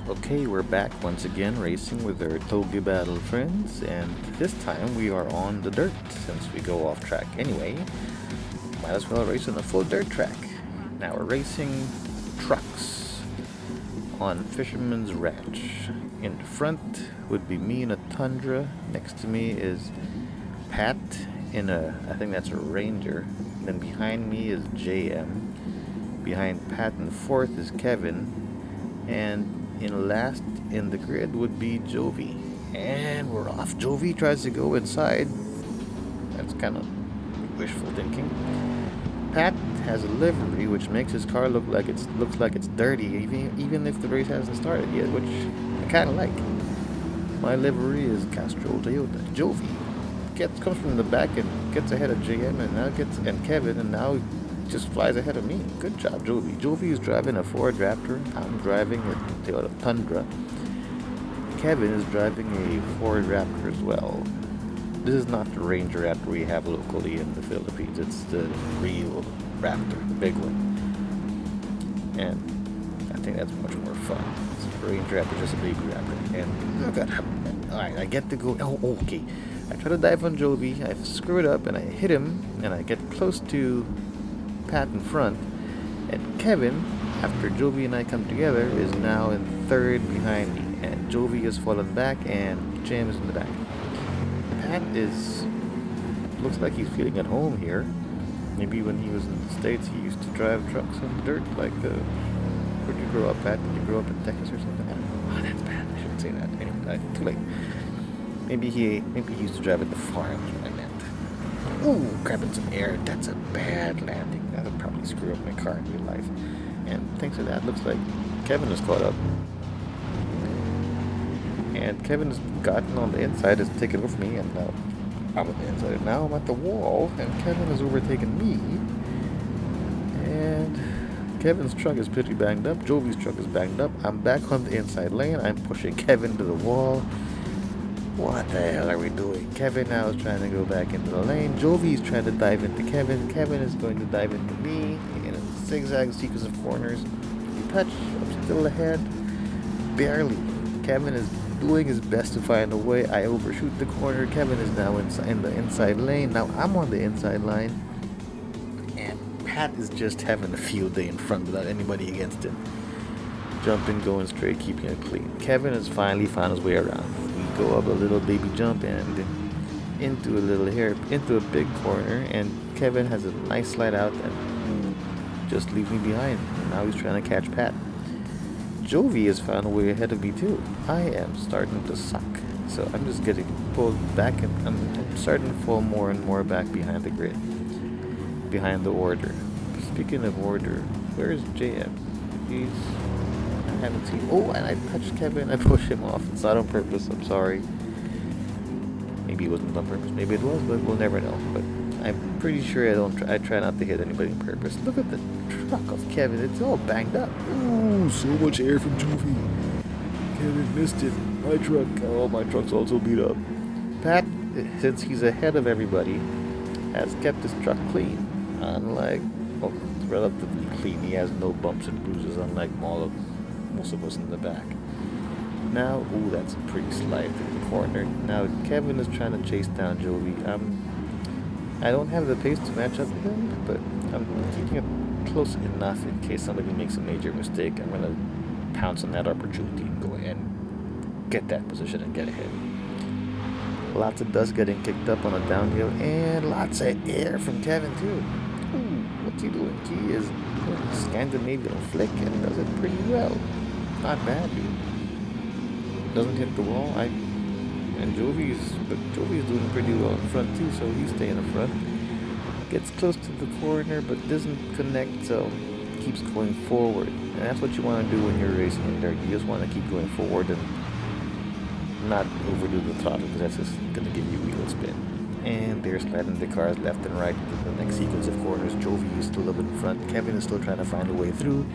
Okay, we're back once again racing with our Togi Battle friends, and this time we are on the dirt since we go off track anyway. Might as well race on a full dirt track. Now we're racing trucks on Fisherman's Ranch. In front would be me in a Tundra. Next to me is Pat in I think that's a Ranger. Then behind me is JM. Behind Pat in fourth is Kevin. And in last in the grid would be Jovi. And we're off. Jovi tries to go inside. That's kind of wishful thinking. Pat has a livery which makes his car looks like it's dirty, even if the race hasn't started yet, which I kind of like. My livery is Castrol Toyota. Jovi comes from the back and gets ahead of JM and Kevin, and now just flies ahead of me. Good job, Jovi. Jovi is driving a Ford Raptor. I'm driving a Toyota Tundra. Kevin is driving a Ford Raptor as well. This is not the Ranger Raptor we have locally in the Philippines. It's the real Raptor, the big one. And I think that's much more fun. It's a Ranger Raptor, just a baby Raptor. And look at him. Alright, I get to go. Oh, okay. I try to dive on Jovi. I screw it up and I hit him. And I get close to Pat in front, and Kevin, after Jovi and I come together, is now in third behind me, and Jovi has fallen back, and James is in the back. Pat looks like he's feeling at home here. Maybe when he was in the States, he used to drive trucks on the dirt. Where'd you grow up, Pat? Did you grow up in Texas or something? I don't know. Oh, that's bad. I shouldn't say that. Anyway, too late. Maybe he used to drive at the farm. That's what I meant. Ooh, grabbing some air. That's a bad landing. That'll probably screw up my car in real life. And thanks to that, looks like Kevin is caught up. And Kevin has gotten on the inside, has taken over me, and now I'm on the inside. And now I'm at the wall, and Kevin has overtaken me. And Kevin's truck is pretty banged up. Jovi's truck is banged up. I'm back on the inside lane. I'm pushing Kevin to the wall. What the hell are we doing? Kevin now is trying to go back into the lane. Jovi is trying to dive into Kevin. Kevin is going to dive into me in a zigzag sequence of corners. We touch. I'm still ahead. Barely. Kevin is doing his best to find a way. I overshoot the corner. Kevin is now in the inside lane. Now I'm on the inside line. And Pat is just having a field day in front without anybody against him. Jumping, going straight, keeping it clean. Kevin has finally found his way around. Go up a little baby jump and into a big corner, and Kevin has a nice slide out and just leaves me behind. And now he's trying to catch Pat. Jovi has found a way ahead of me too. I am starting to suck, so I'm just getting pulled back, and I'm starting to fall more and more back behind the grid, behind the order. Speaking of order, where is JM? I haven't seen. Oh, and I touched Kevin. I pushed him off. It's not on purpose. I'm sorry. Maybe it wasn't on purpose. Maybe it was, but we'll never know. But I'm pretty sure I try not to hit anybody on purpose. Look at the truck of Kevin. It's all banged up. Ooh, so much air from Jovi. Kevin missed it. My truck. Oh, my truck's also beat up. Pat, since he's ahead of everybody, has kept his truck clean. Unlike, well, relatively clean. He has no bumps and bruises, unlike most of us in the back. Now, ooh, that's a pretty slide through the corner. Now, Kevin is trying to chase down Jovi. I don't have the pace to match up with him, but I'm keeping it close enough in case somebody makes a major mistake. I'm going to pounce on that opportunity and go ahead and get that position and get ahead. Lots of dust getting kicked up on a downhill, and lots of air from Kevin, too. Ooh, what's he doing? He is doing a Scandinavian flick and does it pretty well. Not bad, dude. Doesn't hit the wall. Jovi's doing pretty well in front too, so he's staying in front. Gets close to the corner, but doesn't connect, so keeps going forward. And that's what you want to do when you're racing in dirt. You just want to keep going forward and not overdo the throttle, because that's just going to give you wheel spin. And they're sliding the cars left and right to the next sequence of corners. Jovi is still up in front. Kevin is still trying to find a way through.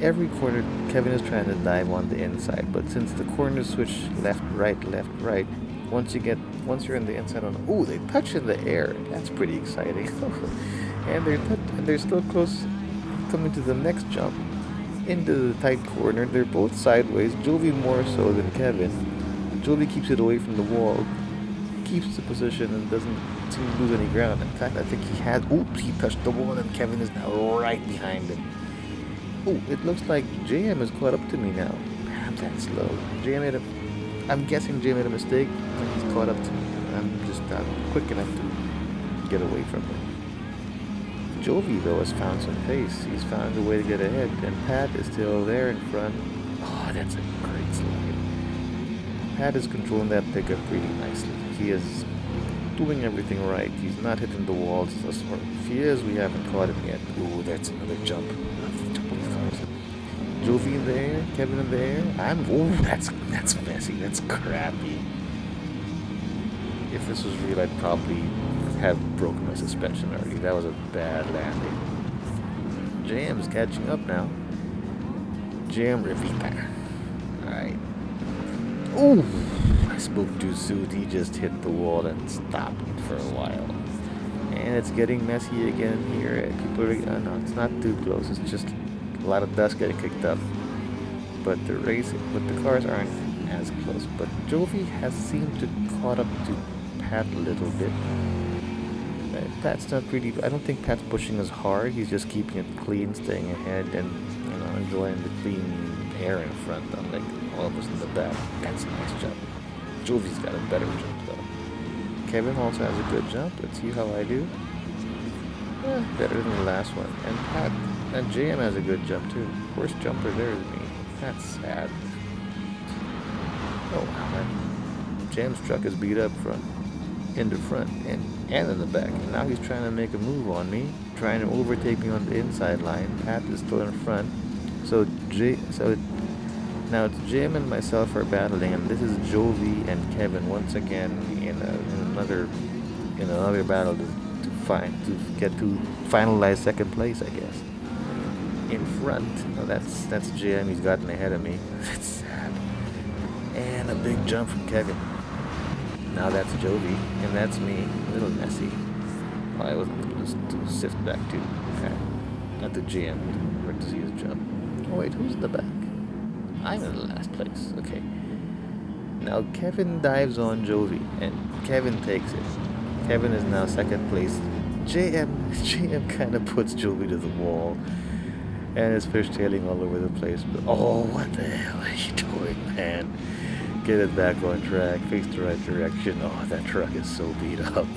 Every corner, Kevin is trying to dive on the inside, but since the corners switch left, right, once you're in the inside on, ooh, they touch in the air. That's pretty exciting. And they're still close, coming to the next jump. into the tight corner. They're both sideways. Jovi more so than Kevin. Jovi keeps it away from the wall, keeps the position, and doesn't seem to lose any ground. In fact, I think he had. Oops, he touched the wall, and Kevin is now right behind him. Oh, it looks like JM has caught up to me now. Man, that's slow. JM made a. I'm guessing JM made a mistake, and he's caught up to me. I'm just not quick enough to get away from him. Jovi, though, has found some pace. He's found a way to get ahead, and Pat is still there in front. Oh, that's a great slide. Pat is controlling that pickup pretty nicely. He is doing everything right. He's not hitting the walls. If he is, we haven't caught him yet. Ooh, that's another jump. Jovi in the air, Kevin in the air. Ooh, that's messy. That's crappy. If this was real, I'd probably have broken my suspension already. That was a bad landing. JM's catching up now. JM Rivita. Alright. Ooh! I spoke too soon. He just hit the wall and stopped for a while. And it's getting messy again here. People are... no, it's not too close. It's just a lot of dust getting kicked up. But the cars aren't as close. But Jovi has seemed to caught up to Pat a little bit. Pat's not really. I don't think Pat's pushing as hard. He's just keeping it clean, staying ahead, and enjoying the clean air in front. Unlike all of us in the back. That's a nice jump. Jovi's got a better jump though. Kevin also has a good jump. Let's see how I do. Better than the last one. And Pat and JM has a good jump too. Worst jumper there is me. That's sad. Oh wow, man. JM's truck is beat up in the front and in the back. And now he's trying to make a move on me, trying to overtake me on the inside line. Pat is still in front. So now it's Jim and myself are battling, and this is Jovi and Kevin once again in another battle to finalize second place, I guess. In front, that's Jim. He's gotten ahead of me. That's sad. And a big jump from Kevin. Now that's Jovi, and that's me. A little messy. Oh, I wasn't able to sift back to not the GM to see his jump. Oh wait, who's in the back? I'm in the last place. Okay. Now Kevin dives on Jovi, and Kevin takes it. Kevin is now second place. JM kind of puts Jovi to the wall, and is fishtailing all over the place. But oh, what the hell are you doing, man? Get it back on track, face the right direction. Oh, that truck is so beat up.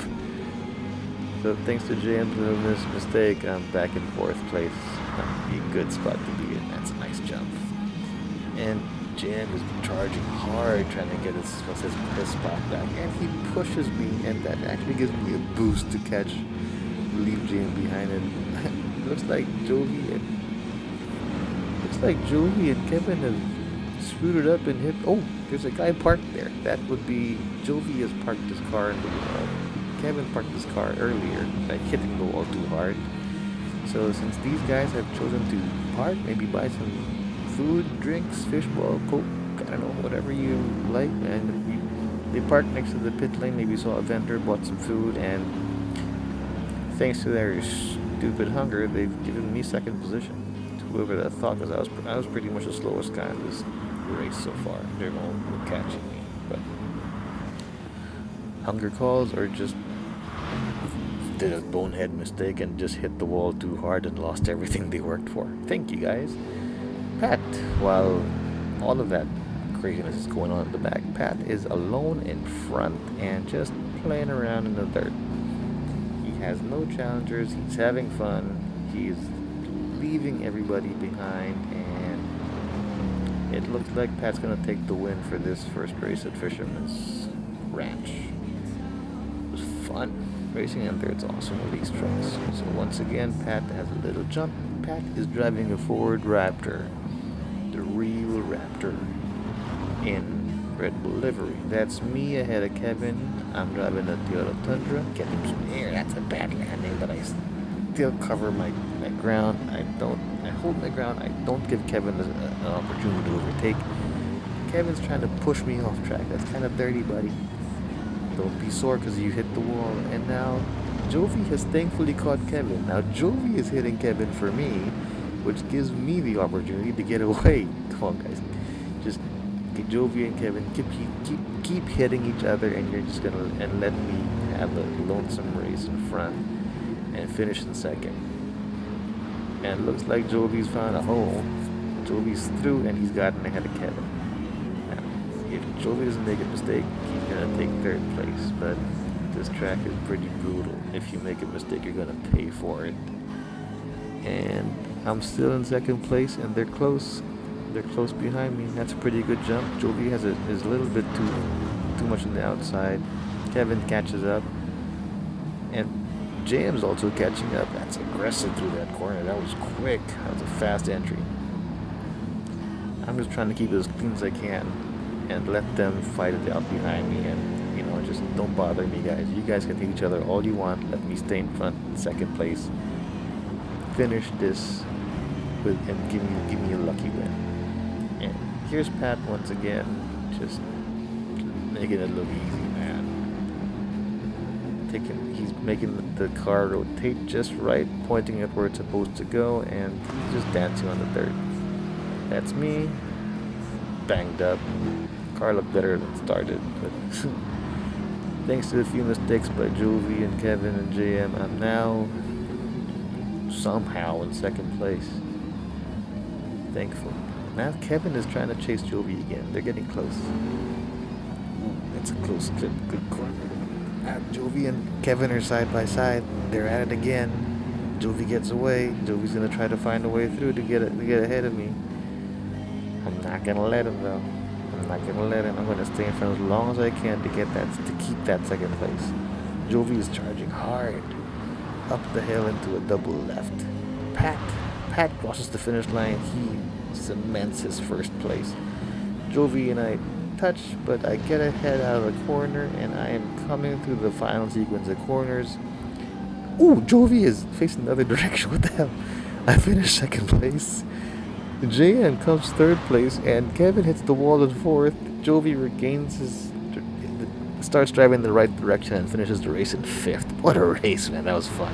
So thanks to JM's mistake, I'm back in fourth place. A good spot to be in. That's a nice jump. And JM is charging hard, trying to get his spot back. And he pushes me, and that actually gives me a boost to leave JM behind. And looks like Jovi and Kevin have screwed it up and hit. Oh, there's a guy parked there. That would be Jovi has parked his car in the wall. Kevin parked his car earlier by hitting the wall too hard. So since these guys have chosen to park, maybe buy some food, drinks, fishbowl, Coke, I don't know, whatever you like, and they parked next to the pit lane. Maybe saw a vendor, bought some food, and thanks to their stupid hunger, they've given me second position. Whoever that thought, because I was pretty much the slowest guy in this race so far. They're all catching me, but hunger calls or just did a bonehead mistake and just hit the wall too hard and lost everything they worked for. Thank you guys. Pat, while all of that craziness is going on in the back, Pat is alone in front and just playing around in the dirt. He has no challengers. He's having fun. He's leaving everybody behind, and it looks like Pat's gonna take the win for this first race at Fisherman's Ranch. It was fun. Racing in there, it's awesome with these trucks. So once again, Pat has a little jump. Pat is driving a Ford Raptor, the real Raptor, in Red Bull livery. That's me ahead of Kevin. I'm driving a Toyota Tundra, getting some air. That's a bad landing, but I still cover my ground. I hold my ground. I don't give Kevin an opportunity to overtake. Kevin's trying to push me off track. That's kind of dirty, buddy. Don't be sore because you hit the wall. And now Jovi has thankfully caught Kevin. Now Jovi is hitting Kevin for me, which gives me the opportunity to get away. Come on, guys, just get Jovi and Kevin keep hitting each other, and you're just gonna and let me have a lonesome race in front and finish in second. And looks like Jovi's found a hole. Jovi's through, and he's gotten ahead of Kevin. Now, if Jovi doesn't make a mistake, he's gonna take third place. But this track is pretty brutal. If you make a mistake, you're gonna pay for it. And I'm still in second place, and they're close. They're close behind me. That's a pretty good jump. Jovi is a little bit too much on the outside. Kevin catches up, and JM's also catching up. That's aggressive through that corner. That was quick. That was a fast entry. I'm just trying to keep it as clean as I can and let them fight it out behind me, and just don't bother me, guys. You guys can hit each other all you want. Let me stay in front, second place. Finish this and give me a lucky win. And here's Pat once again, just making it look easy, man. He's making the car rotate just right, pointing at where it's supposed to go, and he's just dancing on the dirt. That's me, banged up. Car looked better than started, but thanks to a few mistakes by Jovi and Kevin and JM, I'm now somehow in second place. Thankful. Now Kevin is trying to chase Jovi again. They're getting close. Ooh, that's a close clip. Good corner. Jovi and Kevin are side by side. They're at it again. Jovi gets away. Jovi's gonna try to find a way through to get ahead of me. I'm not gonna let him though. I'm not gonna let him. I'm gonna stay in front as long as I can to keep that second place. Jovi is charging hard up the hill into a double left. Pat crosses the finish line. He cements his first place. Jovi and I touch, but I get ahead out of the corner, and I am coming through the final sequence of corners. Ooh, Jovi is facing the other direction. What the hell? I finished second place. JM comes third place, and Kevin hits the wall in fourth. Jovi starts driving in the right direction and finishes the race in fifth. What a race, man. That was fun.